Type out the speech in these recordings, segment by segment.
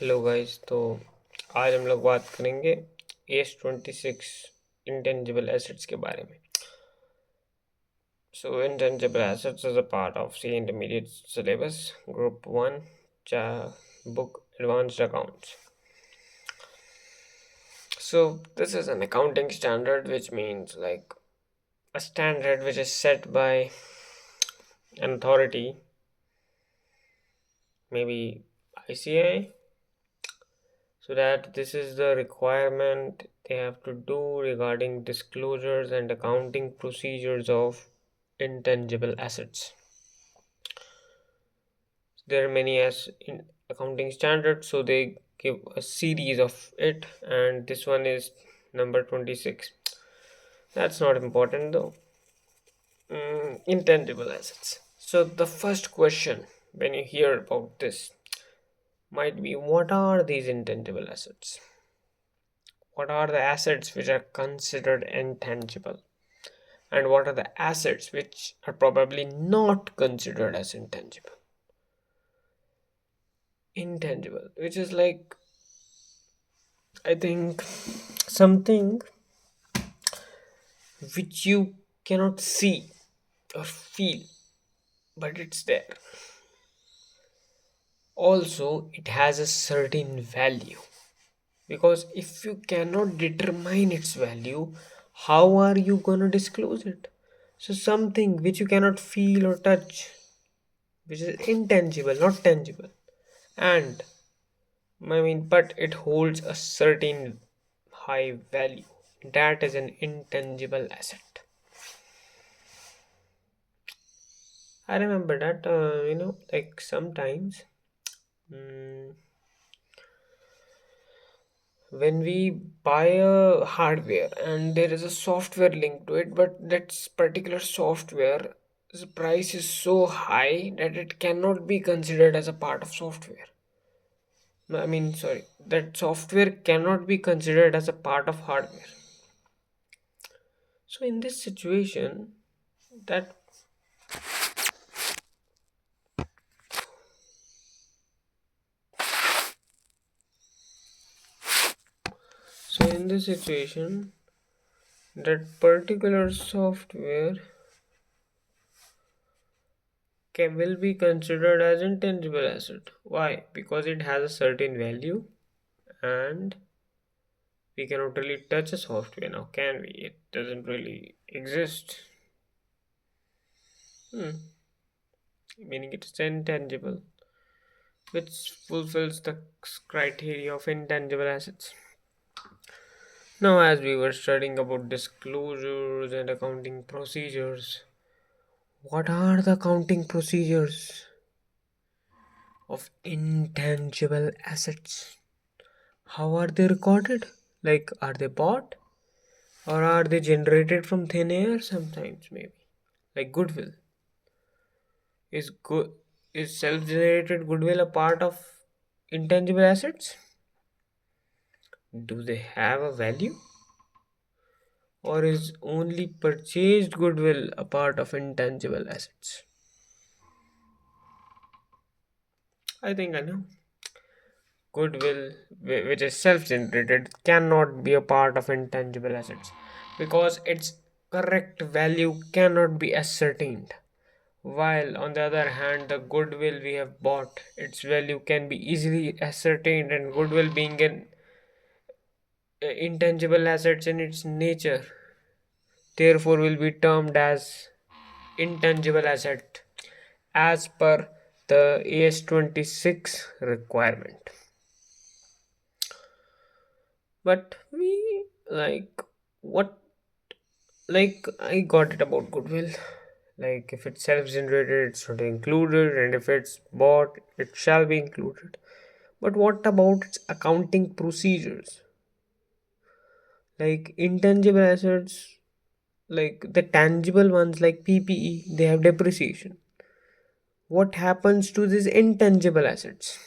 Hello guys. तो आज हम लोग बात करेंगे एस 26 इंटेंजिबल एसेट्स के बारे में। So intangible assets is a part of C intermediate syllabus group 1 चा book advanced accounts. So this is an accounting standard, which means like a standard which is set by an authority, maybe ICI, so that this is the requirement they have to do regarding disclosures and accounting procedures of intangible assets. There are many as in accounting standards, so they give a series of it, and this one is number 26. That's not important though. Intangible assets. So the first question when you hear about this might be, what are these intangible assets? What are the assets which are considered intangible? And what are the assets which are probably not considered as intangible? Intangible, which is like, I think, something which you cannot see or feel, but it's there. Also, it has a certain value, because if you cannot determine its value, how are you going to disclose it? So, something which you cannot feel or touch, which is intangible, not tangible, and but it holds a certain high value. That is an intangible asset. I remember that, like sometimes mm, when we buy a hardware and there is a software linked to it, but that particular software, the price is so high that it cannot be considered as a part of software. Sorry, that software cannot be considered as a part of hardware. So in this situation, that so in this situation, that particular software will be considered as intangible asset. Why? Because it has a certain value, and we cannot really touch a software now, can we? It doesn't really exist. Meaning it's intangible, which fulfills the criteria of intangible assets. Now, as we were studying about disclosures and accounting procedures, what are the accounting procedures of intangible assets? How are they recorded? Like, are they bought? Or are they generated from thin air sometimes, maybe? Like goodwill. Is good is self-generated goodwill a part of intangible assets? Do they have a value? Or is only purchased goodwill a part of intangible assets? I think I know. Goodwill, which is self-generated, cannot be a part of intangible assets because its correct value cannot be ascertained. While on the other hand, the goodwill we have bought, its value can be easily ascertained, and goodwill being an intangible assets in its nature, therefore will be termed as intangible asset as per the AS 26 requirement. But we like what like I got it about goodwill. Like if it's self-generated, it's not included, and if it's bought, it shall be included. But what about its accounting procedures? Like intangible assets, like the tangible ones like PPE, they have depreciation. What happens to these intangible assets?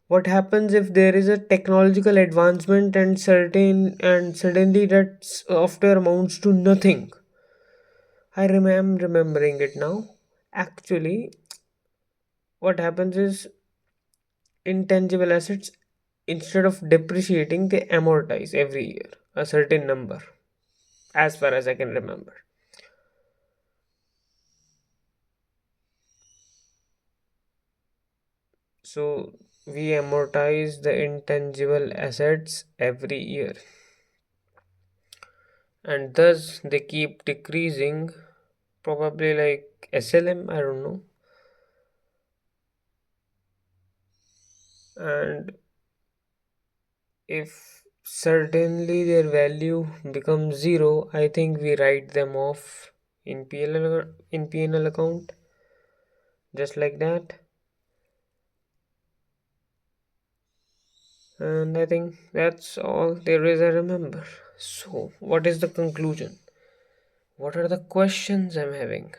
What happens if there is a technological advancement and suddenly that software amounts to nothing? I'm remembering it now. Actually, what happens is intangible assets, instead of depreciating, they amortize every year a certain number, as far as I can remember. So we amortize the intangible assets every year, and thus they keep decreasing, probably like SLM, I don't know. And if certainly their value becomes zero, I think we write them off in PNL account, just like that. And I think that's all there is I remember. So, what is the conclusion? What are the questions I'm having?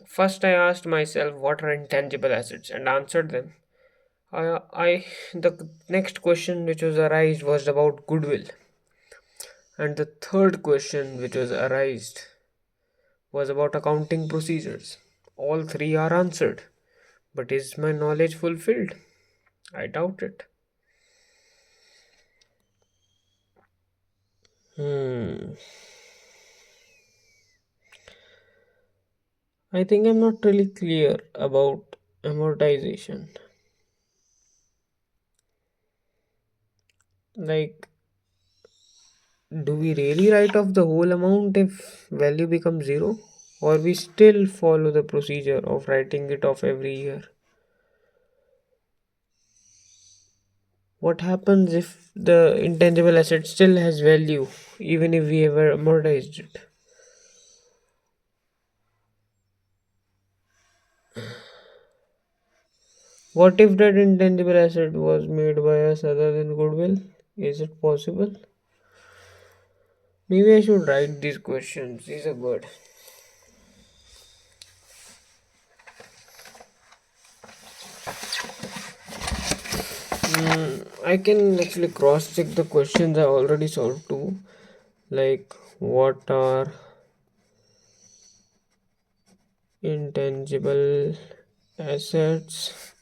First, I asked myself what are intangible assets and answered them. The next question which was arised was about goodwill, and the third question which was arised was about accounting procedures. All three are answered, but is my knowledge fulfilled? I doubt it. Hmm. I think I'm not really clear about amortization. Like, do we really write off the whole amount if value becomes zero? Or we still follow the procedure of writing it off every year? What happens if the intangible asset still has value, even if we ever amortized it? What if that intangible asset was made by us other than goodwill? Is it possible? Maybe I should write these questions. These are good. I can actually cross check the questions I already solved too. Like, what are intangible assets,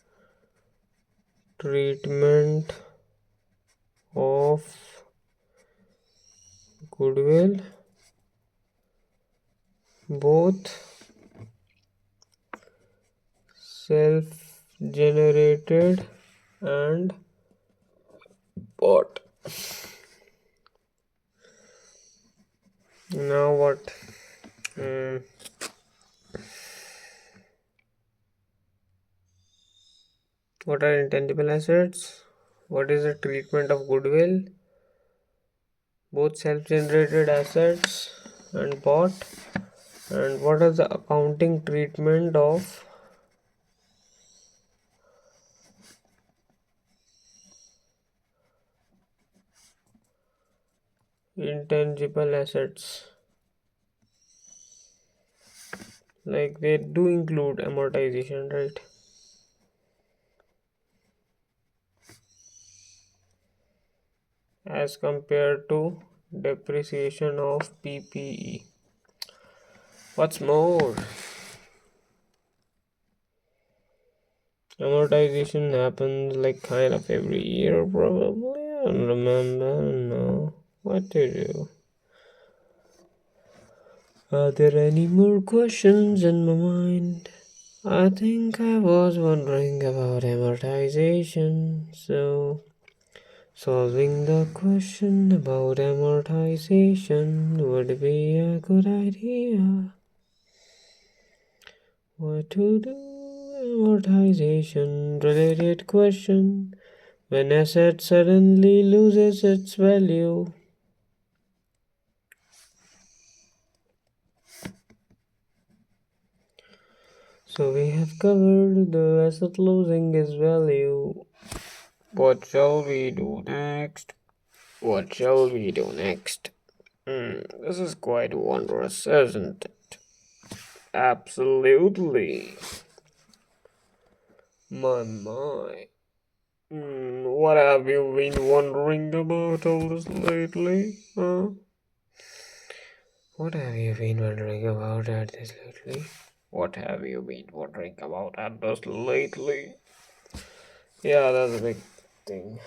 treatment of goodwill, both self generated and bought. Now, what? Hmm. What are intangible assets? What is the treatment of goodwill? Both self generated assets and bought. And what is the accounting treatment of intangible assets? Like, they do include amortization, right? As compared to depreciation of PPE. What's more, amortization happens like kind of every year, probably. I don't remember. I don't know what to do. Are there any more questions in my mind? I think I was wondering about amortization, so solving the question about amortization would be a good idea. What to do? Amortization related question. When asset suddenly loses its value. So we have covered the asset losing its value. What shall we do next? What shall we do next? This is quite wondrous, isn't it? Absolutely. My. What have you been wondering about all this lately? Huh? What have you been wondering about all this lately? What have you been wondering about at this lately? Yeah, that's a big thing.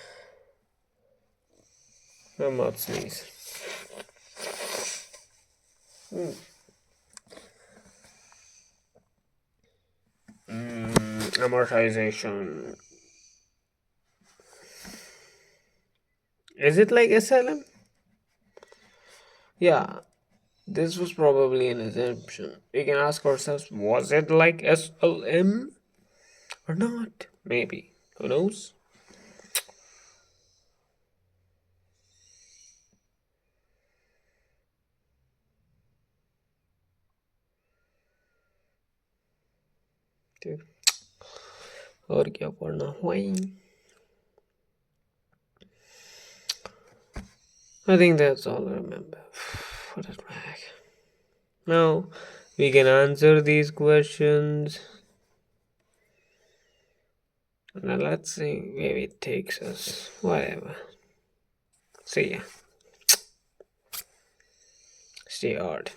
I'm not sneeze. Hmm. Amortization. Is it like SLM? Yeah, this was probably an assumption. We can ask ourselves, was it like SLM or not? Maybe. Who knows? ठीक। और क्या पढ़ना हुई? I think that's all I remember. What is back? Now we can answer these questions. Now let's see where it takes us. Whatever. See ya. Stay hard.